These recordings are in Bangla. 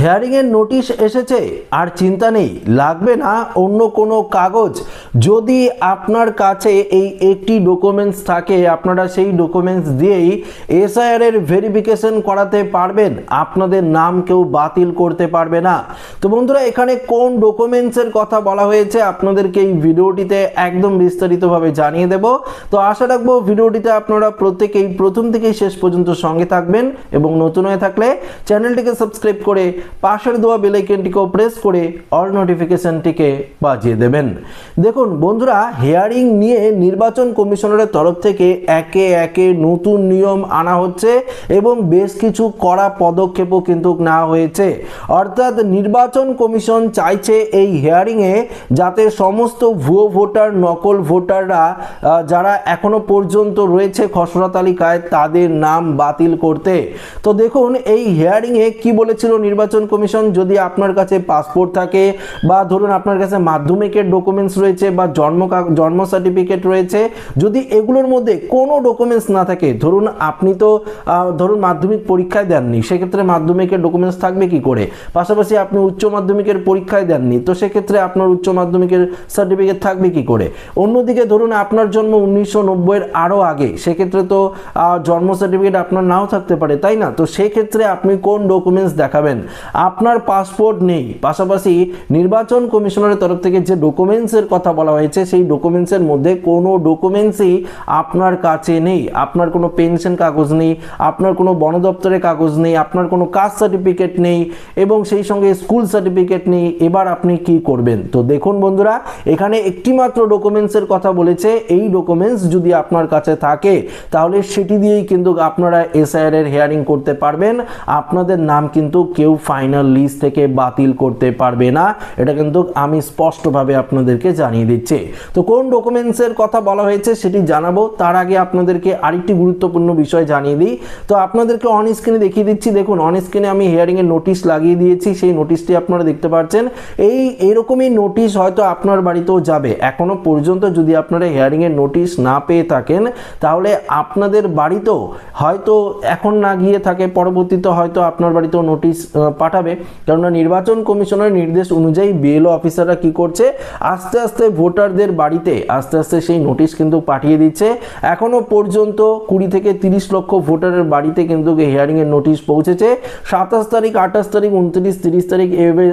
হেয়ারিংয়ের নোটিশ এসেছে, আর চিন্তা নেই, লাগবে না অন্য কোনো কাগজ। যদি আপনার কাছে এই একটি ডকুমেন্টস থাকে, আপনারা সেই ডকুমেন্টস দিয়েই এসআইআর এর ভেরিফিকেশন করাতে পারবেন, আপনাদের নাম কেউ বাতিল করতে পারবে না। তো বন্ধুরা, এখানে কোন ডকুমেন্টসের কথা বলা হয়েছে আপনাদেরকে এই ভিডিওটিতে একদম বিস্তারিতভাবে জানিয়ে দেব। তো আশা রাখবো ভিডিওটিতে আপনারা প্রত্যেকেই প্রথম থেকেই শেষ পর্যন্ত সঙ্গে থাকবেন, এবং নতুন হয়ে থাকলে চ্যানেলটিকে সাবস্ক্রাইব করে পাশের দেওয়া বেল আইকনটিকেও প্রেস করে অল নোটিফিকেশনটিকে বাজিয়ে দেবেন। দেখুন বন্ধুরা, হিয়ারিং নিয়ে নির্বাচন কমিশনারের তরফ থেকে একে একে নতুন নিয়ম আনা হচ্ছে এবং বেশ কিছু কড়া পদক্ষেপও কিন্তু নেওয়া হয়েছে। অর্থাৎ নির্বাচন কমিশন চাইছে এই হিয়ারিংয়ে যাতে সমস্ত ভুয়ো ভোটার, নকল ভোটাররা যারা এখনো পর্যন্ত রয়েছে খসড়া তালিকায়, তাদের নাম বাতিল করতে। তো দেখুন এই হিয়ারিংয়ে কি বলেছিল নির্বাচন কমিশন। যদি আপনার কাছে পাসপোর্ট থাকে, বা ধরুন আপনার কাছে মাধ্যমিকের ডকুমেন্টস রয়েছে, বা জন্ম সার্টিফিকেট রয়েছে, যদি এগুলোর মধ্যে কোনো ডকুমেন্টস না থাকে, ধরুন আপনি তো ধরুন মাধ্যমিক পরীক্ষায় দেননি, সেক্ষেত্রে মাধ্যমিকের ডকুমেন্টস থাকবে কি করে। পাশাপাশি আপনি উচ্চ মাধ্যমিকের পরীক্ষায় দেননি, তো সেক্ষেত্রে আপনার উচ্চ মাধ্যমিকের সার্টিফিকেট থাকবে কি করে। অন্যদিকে ধরুন আপনার জন্ম 1990-এর আরও আগে, সেক্ষেত্রে তো জন্ম সার্টিফিকেট আপনার নাও থাকতে পারে, তাই না। তো সেক্ষেত্রে আপনি কোন ডকুমেন্টস দেখাবেন। আপনার পাসপোর্ট নেই, পাশাপাশি নির্বাচন কমিশনারের তরফ থেকে যে ডকুমেন্টসের কথা বলা হয়েছে, সেই ডকুমেন্টসের মধ্যে কোনো ডকুমেন্টসই আপনার কাছে নেই। আপনার কোনো পেনশন কাগজ নেই, আপনার কোনো বন দপ্তরের কাগজ নেই, আপনার কোনো কাস্ট সার্টিফিকেট নেই, এবং সেই সঙ্গে স্কুল সার্টিফিকেট নেই। এবার আপনি কি করবেন। তো দেখুন বন্ধুরা, এখানে একটি মাত্র ডকুমেন্টসের কথা বলেছে। এই ডকুমেন্টস যদি আপনার কাছে থাকে, তাহলে সেটি দিয়েই কিন্তু আপনারা এসআইআর এর হিয়ারিং করতে পারবেন। আপনাদের নাম কিন্তু কেউ ফাইনাল লিস্ট থেকে বাতিল করতে পারবে না, এটা কিন্তু আমি স্পষ্টভাবে আপনাদেরকে জানিয়ে দিচ্ছি। তো কোন ডকুমেন্টসের কথা বলা হয়েছে সেটি জানাবো, তার আগে আপনাদেরকে আরেকটি গুরুত্বপূর্ণ বিষয় জানিয়ে দিই। তো আপনাদেরকে অন স্ক্রিনে দেখিয়ে দিচ্ছি। দেখুন অন স্ক্রিনে আমি হিয়ারিং এর নোটিশ লাগিয়ে দিয়েছি, সেই নোটিশটি আপনারা দেখতে পাচ্ছেন। এইরকমই নোটিশ হয়তো আপনার বাড়িতেও যাবে। এখনো পর্যন্ত যদি আপনারা হিয়ারিং এর নোটিশ না পেয়ে থাকেন, তাহলে আপনাদের বাড়িতেও হয়তো এখন না গিয়ে থাকে, পরবর্তীতে হয়তো আপনার বাড়িতেও নোটিশ পাঠাবে। কেননা নির্বাচন কমিশনের নির্দেশ অনুযায়ী বিএলও অফিসাররা কি করছে, আস্তে আস্তে ভোটারদের বাড়িতে আস্তে আস্তে সেই নোটিশ কিন্তু পাঠিয়ে দিচ্ছে। এখনো পর্যন্ত 20 থেকে 30 লক্ষ ভোটারের বাড়িতে কিন্তু হিয়ারিং এর নোটিশ পৌঁছেছে। 27 তারিখ, 28 তারিখ, 29, 30 তারিখ এভাবে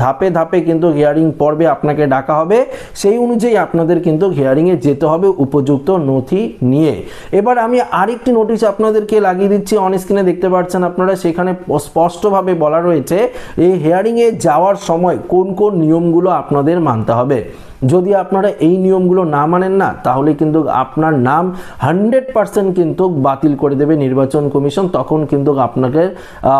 ধাপে ধাপে কিন্তু হিয়ারিং পর্বে আপনাকে ডাকা হবে। সেই অনুযায়ী আপনাদের কিন্তু হিয়ারিং এ যেতে হবে উপযুক্ত নথি নিয়ে। এবার আমি আরেকটি নোটিশ আপনাদেরকে লাগিয়ে দিচ্ছি, অন স্ক্রিনে দেখতে পাচ্ছেন আপনারা। সেখানে স্পষ্টভাবে বলা রয়েছে এই হিয়ারিং এ যাওয়ার সময় কোন কোন নিয়মগুলো আপনাদের মানতে হবে। যদি আপনারা এই নিয়মগুলো না মানেন না, তাহলে কিন্তু আপনার নাম 100% কিন্তু বাতিল করে দেবে নির্বাচন কমিশন। তখন কিন্তু আপনাকে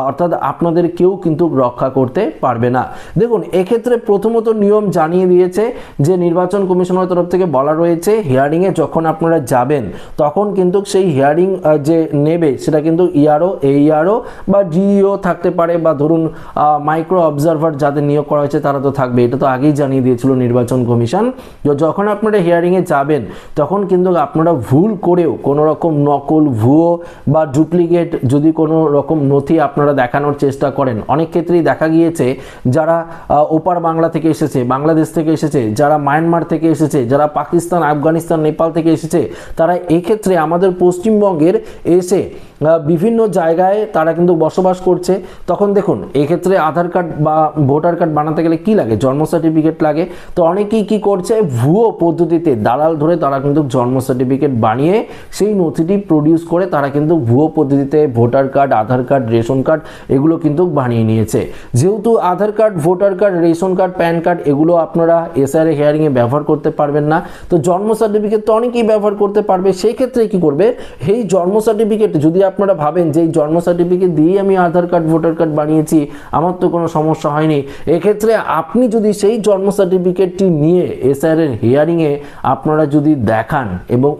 অর্থাৎ আপনাদের কেউ কিন্তু রক্ষা করতে পারবে না। দেখুন এক্ষেত্রে প্রথমত নিয়ম জানিয়ে দিয়েছে যে নির্বাচন কমিশনের তরফ থেকে বলা রয়েছে, হিয়ারিংয়ে যখন আপনারা যাবেন, তখন কিন্তু সেই হিয়ারিং যে নেবে সেটা কিন্তু ইআরও, এইআরও বা ডিইও থাকতে পারে, বা ধরুন মাইক্রো অবজারভার যাদের নিয়োগ করা হয়েছে তারা তো থাকবে। এটা তো আগেই জানিয়ে দিয়েছিল নির্বাচন কমিশন। যখন আপনারা হিয়ারিংয়ে যাবেন, তখন কিন্তু আপনারা ভুল করেও কোনো রকম নকল, ভুয়ো বা ডুপ্লিকেট যদি কোনো রকম নথি আপনারা দেখানোর চেষ্টা করেন, অনেক ক্ষেত্রেই দেখা গিয়েছে যারা ওপার বাংলা থেকে এসেছে, বাংলাদেশ থেকে এসেছে, যারা মায়ানমার থেকে এসেছে, যারা পাকিস্তান, আফগানিস্তান, নেপাল থেকে এসেছে, তারা এক্ষেত্রে আমাদের পশ্চিমবঙ্গের এসে বিভিন্ন জায়গায় তারা কিন্তু বসবাস করছে। তখন দেখুন এক্ষেত্রে আধার কার্ড বা ভোটার কার্ড বানাতে গেলে কি লাগে, জন্ম সার্টিফিকেট লাগে। তো অনেকেই কি করছে, ভুয়ো পদ্ধতিতে দালাল ধরে তারা কিন্তু জন্ম সার্টিফিকেট বানিয়ে সেই নথিটি প্রডিউস করে তারা কিন্তু ভুয়ো পদ্ধতিতে voter card, Aadhaar card, ration card এগুলো কিন্তু বানিয়ে নিয়েছে। যেহেতু Aadhaar card, voter card, ration card, PAN card এগুলো আপনারা এসআইআর হিয়ারিংয়ে ব্যবহার করতে পারবেন না। তো জন্ম সার্টিফিকেট তো অনেকেই ব্যবহার করতে পারবে। সেই ক্ষেত্রে কি করবে, এই জন্ম সার্টিফিকেট যদি আপনারা ভাবেন যে এই জন্ম সার্টিফিকেট দিয়ে আমি আধার কার্ড, ভোটার কার্ড বানিয়েছি, আমার তো কোনো সমস্যা হয়নি, এক্ষেত্রে আপনি যদি সেই জন্ম সার্টিফিকেটটি নিয়ে এসআইআর এর হিয়ারিংয়ে আপনারা যদি দেখান, এবং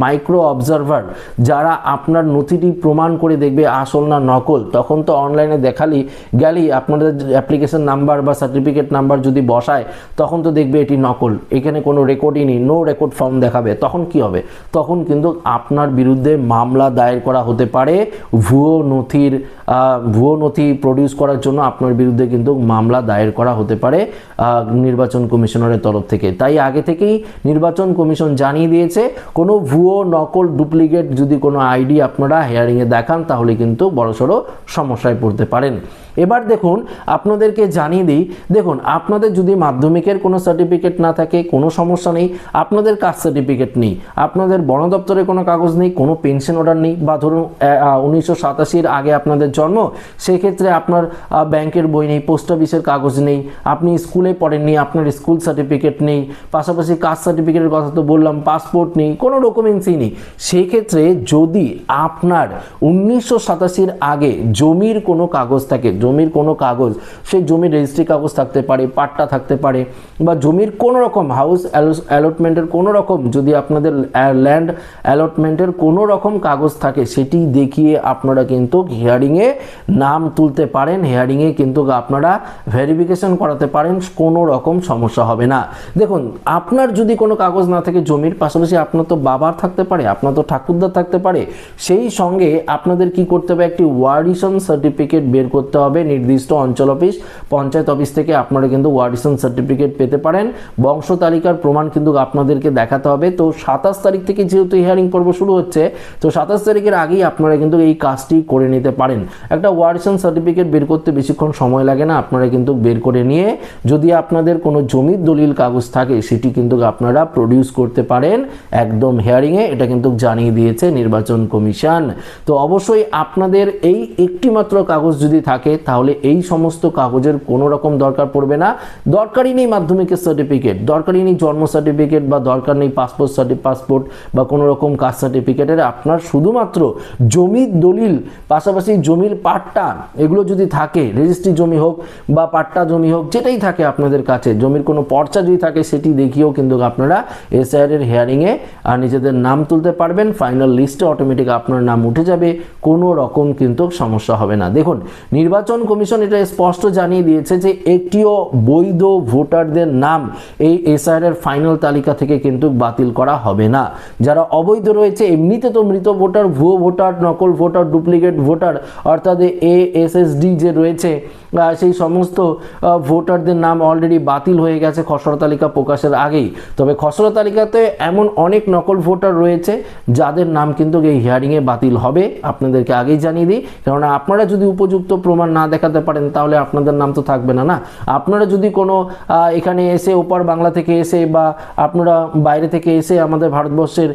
মাইক্রো অবজারভার যারা আপনার নথিটি প্রমাণ করে দেখবে আসল না নকল, তখন তো অনলাইনে দেখালি গেলেই আপনাদের অ্যাপ্লিকেশন নাম্বার বা সার্টিফিকেট নাম্বার যদি বসায়, তখন তো দেখবে এটি নকল, এখানে কোনো রেকর্ডই নেই, নো রেকর্ড ফর্ম দেখাবে। তখন কি হবে, তখন কিন্তু আপনার বিরুদ্ধে মামলা দায়ের করা হতে পারে ভুয়ো নথি প্রডিউস করার জন্য আপনার বিরুদ্ধে কিন্তু মামলা দায়ের করা হতে পারে নির্বাচন কমিশনারের তরফ থেকে। তাই আগে থেকেই নির্বাচন কমিশন জানিয়ে দিয়েছে কোনো ভুয়ো নকল ডুপ্লিকেট যদি কোনো আইডি আপনারা হিয়ারিংয়ে দেখান তাহলে কিন্তু বড়সড় সমস্যায় পড়তে পারেন। এবার দেখুন আপনাদেরকে জানিয়ে দিই, দেখুন আপনাদের যদি মাধ্যমিকের কোনো সার্টিফিকেট না থাকে কোনো সমস্যা নেই, আপনাদের কাস্ট সার্টিফিকেট নেই, আপনাদের বন দপ্তরে কোনো কাগজ নেই, কোনো পেনশন অর্ডার নেই, বা ধরুন 1987 আগে আপনাদের জন্ম, সেক্ষেত্রে আপনার ব্যাংকের বই নেই, পোস্ট অফিসের কাগজ নেই, আপনি স্কুলে পড়েননি, আপনার স্কুল সার্টিফিকেট নেই, পাশাপাশি কাস্ট সার্টিফিকেটের কথা তো বললাম, পাসপোর্ট নেই, কোনো ডকুমেন্টসই নেই, সেই ক্ষেত্রে যদি আপনার 1987 আগে জমির কোনো কাগজ থাকে, জমির কোনো কাগজ, সেই জমির রেজিস্ট্রি কাগজ থাকতে পারে, পাট্টা থাকতে পারে, বা জমির কোনো রকম হাউস অ্যালটমেন্টের কোনো রকম যদি আপনাদের ল্যান্ড অ্যালটমেন্টের কোনো রকম কাগজ থাকে, সেটি দেখিয়ে আপনারা কিন্তু হিয়ারিংয়ে নাম তুলতে পারেন, হিয়ারিংয়ে কিন্তু আপনারা ভেরিফিকেশন করাতে পারেন, কোনো রকম সমস্যা হবে না। দেখুন আপনার যদি কোনো কাগজ না থাকে জমির, পাশাপাশি আপনার তো বাবার থাকতে পারে, আপনার তো ঠাকুরদার থাকতে পারে, সেই সঙ্গে আপনাদের কি করতে হবে, একটি ওয়ারিশন সার্টিফিকেট বের করতে হবে নির্দিষ্ট অঞ্চল অফিস, পঞ্চায়েত অফিস থেকে আপনারা কিন্তু ওয়ারিশন সার্টিফিকেট পেতে পারেন। বংশ তালিকার প্রমাণ কিন্তু আপনাদেরকে দেখাতে হবে। তো 27 তারিখ থেকে যেহেতু হিয়ারিং পর্ব শুরু হচ্ছে, তো 27 তারিখের আগেই আপনারা কিন্তু এই কাজটি করে নিতে পারেন। একটা ওয়ারিশন সার্টিফিকেট বের করতে বেশিক্ষণ সময় লাগে না, আপনারা কিন্তু বের করে নিয়ে যদি আপনাদের কোনো জমির দলিল কাগজ থাকে সেটি কিন্তু আপনারা প্রডিউস করতে পারেন একদম হিয়ারিংয়ে, এটা কিন্তু জানিয়ে দিয়েছে নির্বাচন কমিশন। তো অবশ্যই আপনাদের এই একটি মাত্র কাগজ যদি থাকে তাহলে এই সমস্ত কাগজের কোনো রকম দরকার পড়বে না। দরকারই নেই মাধ্যমিকের সার্টিফিকেট, দরকারই নেই জন্ম সার্টিফিকেট, বা দরকার নেই পাসপোর্ট বা কোনো রকম কাস্ট সার্টিফিকেটের, আপনার শুধুমাত্র জমির দলিল, পাশাপাশি জমির পাট্টা, এগুলো যদি থাকে, রেজিস্ট্রি জমি হোক বা পাট্টা জমি হোক, যেটাই থাকে আপনাদের কাছে, জমির কোনো পর্চা যদি থাকে সেটি দেখিয়েও কিন্তু আপনারা এসআইআর এর হিয়ারিংয়ে নিজেদের নাম তুলতে পারবেন। ফাইনাল লিস্টে অটোমেটিক আপনার নাম উঠে যাবে, কোনো রকম কিন্তু সমস্যা হবে না। দেখুন নির্বাচন কমিশন এটা স্পষ্ট জানিয়ে দিয়েছে যে একটিও বৈধ ভোটারদের নাম এই এসআইআর এর ফাইনাল তালিকা থেকে কিন্তু বাতিল করা হবে না। যারা অবৈধ রয়েছে, এমনিতে তো মৃত ভোটার, ভুয়ো ভোটার, নকল ভোটার, ডুপ্লিকেট ভোটার, অর্থাৎ এএসএসডি যে রয়েছে, সেই সমস্ত ভোটারদের নাম অলরেডি বাতিল হয়ে গেছে খসড়া তালিকা প্রকাশের আগেই। তবে খসড়া তালিকাতে এমন অনেক নকল ভোটার রয়েছে যাদের নাম কিন্তু এই হিয়ারিংয়ে বাতিল হবে, আপনাদেরকে আগেই জানিয়ে দিই। কেননা আপনারা যদি উপযুক্ত প্রমাণ না দেখাতে পারেন তাহলে আপনাদের নাম তো থাকবে না। না, আপনারা যদি কোনো এখানে এসে ওপার বাংলা থেকে এসে বা আপনারা বাইরে থেকে এসে আমাদের ভারতবর্ষের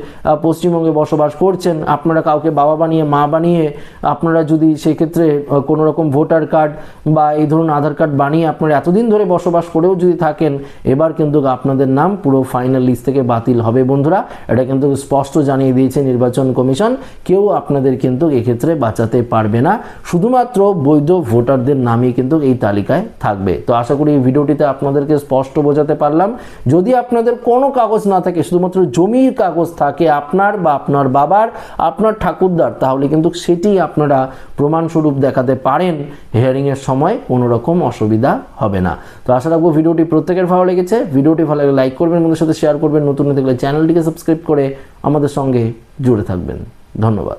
পশ্চিমবঙ্গে বসবাস করছেন, আপনারা কাউকে বাবা বানিয়ে মা বানিয়ে আপনারা যদি সেক্ষেত্রে কোনো রকম ভোটার কার্ড বা এই ধরুন আধার কার্ড বানিয়ে আপনারা এতদিন ধরে বসবাস করেও যদি থাকেন, এবার কিন্তু আপনাদের নাম পুরো ফাইনাল লিস্ট থেকে বাতিল হবে বন্ধুরা। এটা কিন্তু স্পষ্ট জানিয়ে দিয়েছে নির্বাচন কমিশন, কেউ আপনাদের কিন্তু এক্ষেত্রে বাঁচাতে পারবে না, শুধুমাত্র বৈধ ভোটারদের নামই কিন্তু এই তালিকায় থাকবে। তো আশা করি এই ভিডিওটিতে আপনাদেরকে স্পষ্ট বোঝাতে পারলাম। যদি আপনাদের কোনো কাগজ না থাকে, শুধুমাত্র জমির কাগজ থাকে আপনার বা আপনার বাবার, আপনার ঠাকুরদার, তাহলে কিন্তু সেটি আপনারা প্রমাণস্বরূপ দেখাতে পারেন হিয়ারিংয়ের সময়, কোনো রকম অসুবিধা হবে না। তো আশা রাখবো ভিডিওটি প্রত্যেকের ভালো লেগেছে। ভিডিওটি ভালো লাগলে লাইক করবেন, বন্ধুদের সাথে শেয়ার করবেন, নতুন দেখলে চ্যানেলটিকে সাবস্ক্রাইব করে আমাদের সঙ্গে জুড়ে থাকবেন। ধন্যবাদ।